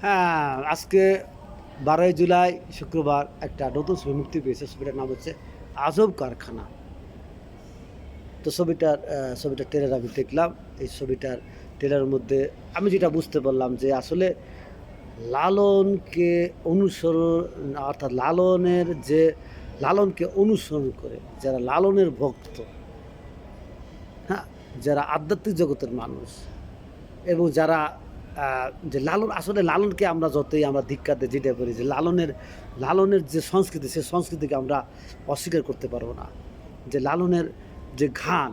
হ্যাঁ, আজকে ১২ই জুলাই শুক্রবার একটা নতুন ছবি মুক্তি পেয়েছে। ছবিটার নাম হচ্ছে 'আজব কারখানা'। তো ছবিটার ট্রেলার আমি দেখলাম। এই ছবিটার ট্রেলারের মধ্যে আমি যেটা বুঝতে পারলাম যে আসলে লালনকে অনুসরণ অর্থাৎ লালনকে অনুসরণ করে যারা লালনের ভক্ত, হ্যাঁ? যারা আধ্যাত্মিক জগতের মানুষ এবং যারা যে লালনকে আমরা যতই আমরা ধিক্কার দিই যেটা করি যে লালনের যে সংস্কৃতি সেই সংস্কৃতিকে আমরা অস্বীকার করতে পারবো না। যে যে ঘান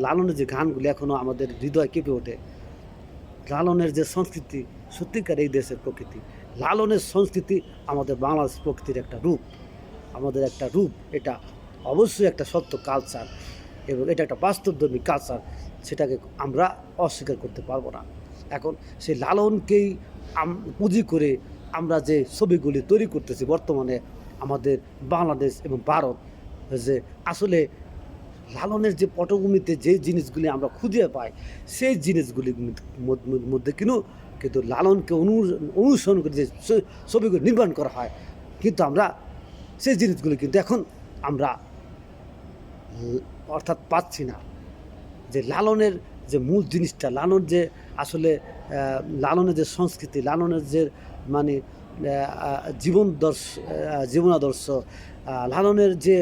লালনের যে গানগুলি এখনও আমাদের হৃদয় কেঁপে ওঠে। লালনের যে সংস্কৃতি সত্যিকার এই দেশের প্রকৃতি। লালনের সংস্কৃতি আমাদের বাংলাদেশ প্রকৃতির একটা রূপ। আমাদের একটা রূপ। এটা অবশ্যই একটা সত্য কালচার এবং এটা একটা বাস্তবধর্মী কালচার। সেটাকে আমরা অস্বীকার করতে পারবো না। এখন সেই লালনকেই পুঁজি করে আমরা যে ছবিগুলি তৈরি করতেছি বর্তমানে আমাদের বাংলাদেশ এবং ভারত, যে আসলে লালনের যে পটভূমিতে যে জিনিসগুলি আমরা খুঁজে পাই সেই জিনিসগুলির মধ্যে কিন্তু লালনকে অনুসরণ করে যে ছবিগুলি নির্মাণ করা হয়, কিন্তু আমরা সেই জিনিসগুলি কিন্তু এখন আমরা অর্থাৎ পাচ্ছি না। যে লালনের যে মূল জিনিসটা, আসলে লালনের যে সংস্কৃতি, লালনের যে মানে জীবনাদর্শ, লালনের যে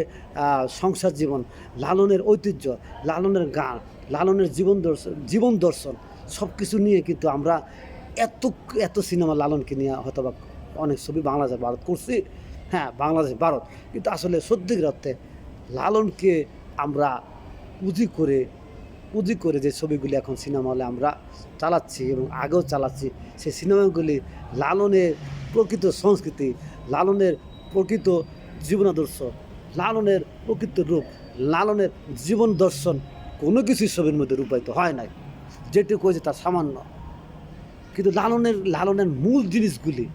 সংসার জীবন, লালনের ঐতিহ্য, লালনের গান, লালনের জীবন দর্শন সব কিছু নিয়ে কিন্তু আমরা এত এত সিনেমা লালনকে নিয়ে হয়তোবা অনেক ছবি বাংলাদেশ ভারত করছি। হ্যাঁ, বাংলাদেশ ভারত, কিন্তু আসলে সত্যিকার অর্থে লালনকে আমরা পুঁজি করে যে ছবিগুলি এখন সিনেমা হলে আমরা চালাচ্ছি এবং আগেও চালাচ্ছি, সেই সিনেমাগুলি লালনের প্রকৃত সংস্কৃতি, লালনের প্রকৃত জীবনাদর্শ, লালনের প্রকৃত রূপ, লালনের জীবন দর্শন কোনো কিছুই ছবির মধ্যে রূপায়িত হয় নাই। যেটুকু হয়েছে তার সামান্য। কিন্তু লালনের মূল জিনিসগুলি,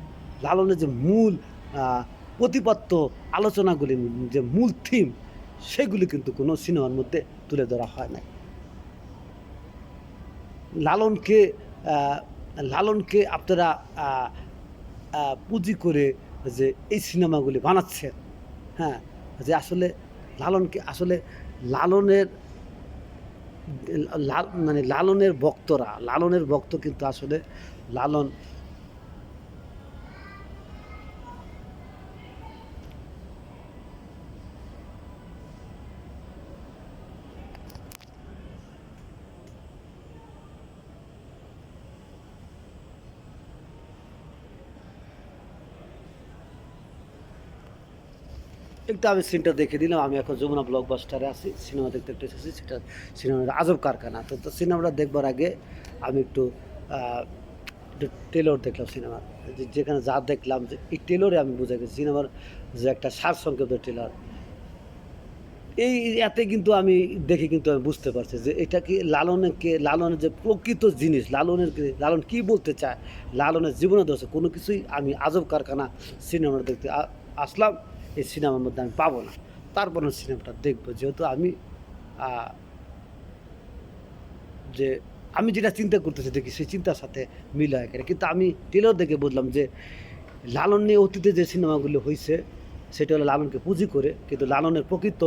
লালনের যে মূল প্রতিপাদ্য আলোচনাগুলি, যে মূল থিম, সেগুলি কিন্তু কোনো সিনেমার মধ্যে তুলে ধরা হয় নাই। লালনকে আহ, লালনকে আপনারা পুঁজি করে যে এই সিনেমাগুলি বানাচ্ছেন, হ্যাঁ, যে আসলে আসলে লালনের মানে লালনের ভক্ত কিন্তু আসলে লালন একটু আমি সিনটা দেখে দিলাম। আমি এখন যমুনা ব্লকবাস্টারে আছি, সিনেমা দেখতে এসেছি। সেটা সিনেমার আজব কারখানা। তো সিনেমাটা দেখবার আগে আমি একটু ট্রেলর দেখলাম সিনেমার। যেখানে যা দেখলাম যে এই ট্রেলরে আমি বুঝে গেছি সিনেমার যে একটা সারসংক্ষেপ ট্রেলার। এই এতে কিন্তু আমি দেখে কিন্তু আমি বুঝতে পারছি যে এটা কি লালনের যে প্রকৃত জিনিস, লালন কী বলতে চায়, লালনের জীবনাদর্শ কোনো কিছুই আমি আজব কারখানা সিনেমাটা দেখতে আসলাম। এই সিনেমার মধ্যে আমি পাবো না। তারপরে সিনেমাটা দেখবো, যেহেতু যে আমি যেটা চিন্তা করতেছি দেখি সেই চিন্তার সাথে মিল হয় কিনা। কিন্তু আমি ট্রেলার দেখে বুঝলাম যে লালন নিয়ে অতীতে যে সিনেমাগুলো হয়েছে সেটা হলো লালনকে পুঁজি করে, কিন্তু লালনের প্রকৃত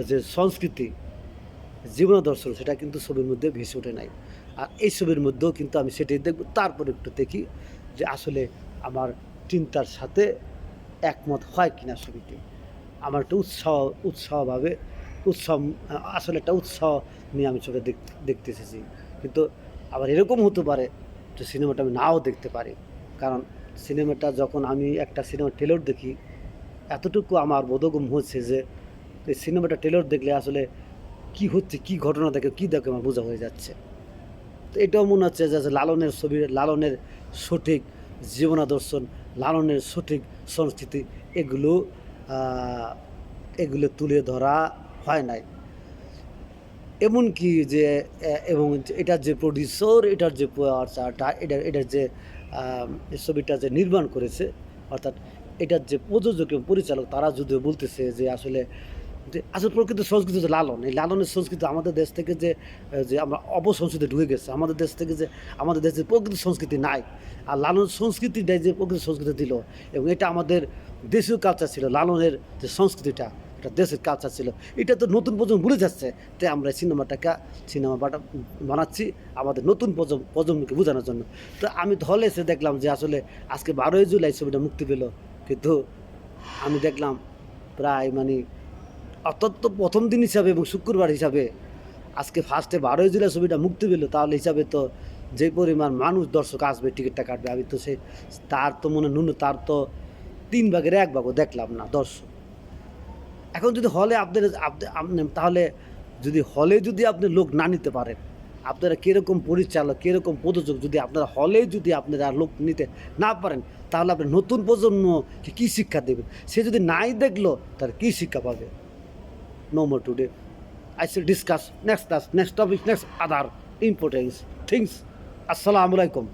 যে সংস্কৃতি, জীবনাদর্শন, সেটা কিন্তু ছবির মধ্যে ভেসে ওঠে নাই। আর এই ছবির মধ্যেও কিন্তু আমি সেটাই দেখব, তারপর একটু দেখি যে আসলে আমার চিন্তার সাথে একমত হয় কিনা ছবিটি। আমার একটা উৎসাহভাবে উৎসাহ আসলে একটা উৎসাহ নিয়ে আমি ছবিটা দেখতে এসেছি। কিন্তু আবার এরকম হতে পারে যে সিনেমাটা আমি নাও দেখতে পারি। কারণ যখন আমি একটা সিনেমার ট্রেলার দেখি, এতটুকু আমার বোধগম্য হচ্ছে যে এই সিনেমাটা ট্রেলার দেখলে আসলে কী হচ্ছে, কী ঘটনা দেখে কী দেখে আমার বোঝা হয়ে যাচ্ছে। তো এটাও মনে হচ্ছে যে লালনের সঠিক জীবনাদর্শন, লালনের সঠিক সংস্কৃতি, এগুলো এগুলো তুলে ধরা হয় নাই। এমনকি যে এবং এটার যে প্রডিউসার, এটার যে এটার যে এই ছবিটা যে নির্মাণ করেছে, অর্থাৎ এটার যে প্রযোজক এবং পরিচালক, তারা যদিও বলতেছে যে আসলে যে আসলে প্রকৃত সংস্কৃতি হচ্ছে লালন। এই লালনের সংস্কৃতি আমাদের দেশ থেকে যে আমরা অপসংস্কৃতি ঢুকে গেছে। আমাদের দেশ থেকে যে আমাদের দেশে প্রকৃত সংস্কৃতি নাই। আর লালন সংস্কৃতিটাই যে প্রকৃত সংস্কৃতি দিল এবং এটা আমাদের দেশীয় কালচার ছিল। লালনের যে সংস্কৃতিটা, এটা দেশের কালচার ছিল। এটা তো নতুন প্রজন্ম ভুলে যাচ্ছে। তাই আমরা এই সিনেমা বানাচ্ছি আমাদের নতুন প্রজন্মকে বোঝানোর জন্য। তো আমি তো হলে এসে দেখলাম যে আসলে আজকে 12ই জুলাই ছবিটা মুক্তি পেল। কিন্তু আমি দেখলাম প্রায় মানে অত্যন্ত প্রথম দিন হিসাবে এবং শুক্রবার হিসাবে আজকে ফার্স্টে 12ই জুলাই ছবিটা মুক্তি পেল, তাহলে হিসাবে তো যে পরিমাণ মানুষ দর্শক আসবে টিকিটটা কাটবে, আমি তো তার তো মনে তার তো 3 ভাগের 1 ভাগও দেখলাম না দর্শক। এখন যদি হলে তাহলে যদি হলে যদি আপনি লোক না নিতে পারেন, আপনারা কীরকম পরিচালক কীরকম প্রযোজক যদি আপনারা হলে যদি আপনারা লোক নিতে না পারেন, তাহলে আপনি নতুন প্রজন্মকে কী শিক্ষা দেবেন? সে যদি নাই দেখলো তার কী শিক্ষা পাবে? No more today. I shall discuss next topic, next other important things. Assalamu alaikum.